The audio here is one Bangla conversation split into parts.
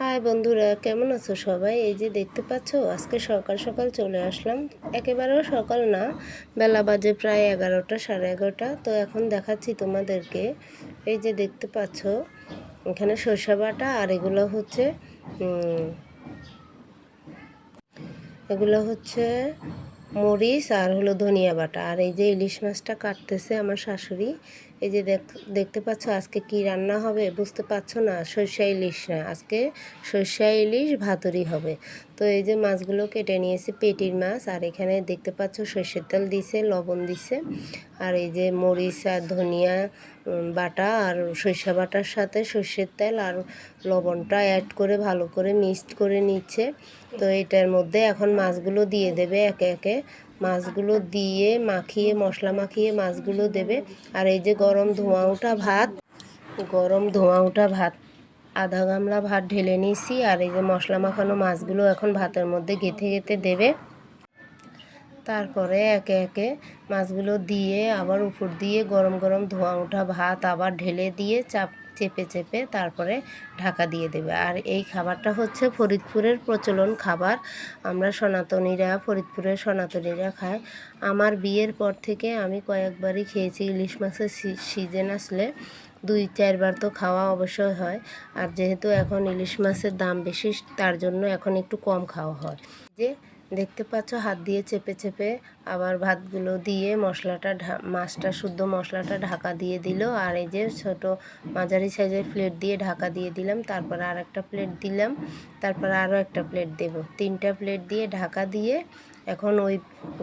হাই বন্ধুরা, কেমন আছো সবাই? এই যে দেখতে পাচ্ছো, আজকে সকাল সকাল চলে আসলাম। একেবারেও সকাল না, বেলা বাজে প্রায় 11টা, সাড়ে 11টা। তো এখন দেখাচ্ছি তোমাদেরকে। এই যে দেখতে পাচ্ছো, এখানে সরষে বাটা আর এগুলো হচ্ছে মরিচ আর হলো ধনিয়া বাটা। আর এই যে ইলিশ মাছটা কাটতেছে আমার শাশুড়ি। এই যে দেখতে পাচ্ছ আজকে কি রান্না হবে বুঝতে পারছো না? সরষে ইলিশ না, আজকে সরষে ইলিশ ভাতুরি হবে। তো এই যে মাছগুলো কেটে নিয়েছি, পেটির মাছ। আর এখানে দেখতে পাচ্ছ সরষের তেল দিছে, লবণ দিছে, আর এই যে মরিচ আর ধনিয়া বাটা আর সরষে বাটার সাথে সরষের তেল আর লবণটা অ্যাড করে ভালো করে মিক্সড করে নিচ্ছে। তো এটার মধ্যে এখন মাছগুলো দিয়ে দেবে একে একে। মাছগুলো দিয়ে মাখিয়ে, মশলা মাখিয়ে মাছগুলো দেবে। আর এই যে গরম ধোঁয়া ওঠা ভাত, আধা গামলা ভাত ঢেলে নিয়েছি। আর এই যে মশলা মাখানো মাছগুলো এখন ভাতের মধ্যে গেঁথে গেঁথে দেবে। তারপরে একে একে মাছগুলো দিয়ে আবার উপর দিয়ে গরম গরম ধোঁয়া ওঠা ভাত আবার ঢেলে দিয়ে চেপে চেপে তারপরে ঢাকা দিয়ে দেবে। আর এই খাবারটা হচ্ছে ফরিদপুরের প্রচলন খাবার। আমরা ফরিদপুরের সনাতনীরা খাই। আমার বিয়ের পর থেকে আমি কয়েকবারই খেয়েছি। ইলিশ মাছের সিজন আসলে 2-4 বার তো খাওয়া অবশ্যই হয়। আর যেহেতু এখন ইলিশ মাছের দাম বেশি, তার জন্য এখন একটু কম খাওয়া হয়। যে দেখতে পাচ্ছ, হাত দিয়ে চেপে চেপে আবার ভাতগুলো দিয়ে মাছটা শুদ্ধ মশলাটা ঢাকা দিয়ে দিল। আর এই যে ছোট মাঝারি সাইজের প্লেট দিয়ে ঢাকা দিয়ে দিলাম। তারপর আর একটা প্লেট দিলাম, তারপর আরও একটা প্লেট দেব। 3টা প্লেট দিয়ে ঢাকা দিয়ে এখন ওই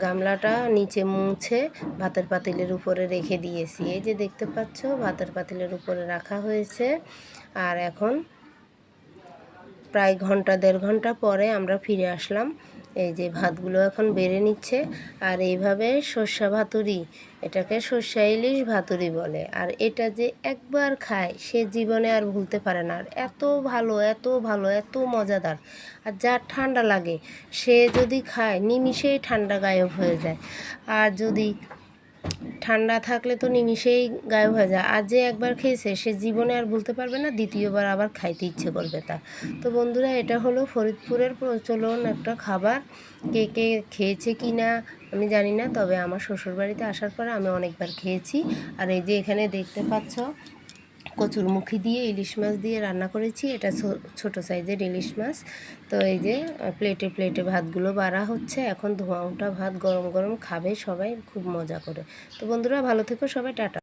গামলাটা নিচে মুছে ভাতের পাতিলের উপরে রেখে দিয়েছি। এই যে দেখতে পাচ্ছ, ভাতের পাতিলের উপরে রাখা হয়েছে। আর এখন প্রায় 1-1.5 ঘন্টা পরে আমরা ফিরে আসলাম। এই যে ভাতগুলো এখন বেড়ে নিচ্ছে। আর এইভাবে সর্ষে ভাতুরি, এটাকে সর্ষে ইলিশ ভাতুরি বলে। আর এটা যে একবার খায় সে জীবনে আর ভুলতে পারে না। আর এত ভালো, এত ভালো, এত মজাদার। আর যার ঠান্ডা লাগে সে যদি খায় নিমিষেই ঠান্ডা গায়েব হয়ে যায়। আর যদি ঠান্ডা থাকলে তো নিমিষেই গায়েব হয়ে যায়। আর যে একবার খেয়েছে সে জীবনে আর ভুলতে পারবে না, দ্বিতীয়বার আবার খাইতে ইচ্ছে করবে তার। তো বন্ধুরা, এটা হলো ফরিদপুরের প্রচলন একটা খাবার। কে কে খেয়েছে কি না আমি জানি না, তবে আমার শ্বশুরবাড়িতে আসার পরে আমি অনেকবার খেয়েছি। আর এই যে এখানে দেখতে পাচ্ছ, কচুরমুখী দিয়ে ইলিশ মাছ দিয়ে রান্না করেছি। এটা ছোট সাইজের ইলিশ মাছ। তো এই যে প্লেটে প্লেটে ভাতগুলো বাড়া হচ্ছে। এখন ধোঁয়া ওঠা ভাত গরম গরম খাবে সবাই খুব মজা করে। তো বন্ধুরা, ভালো থেকো সবাই, টাটা।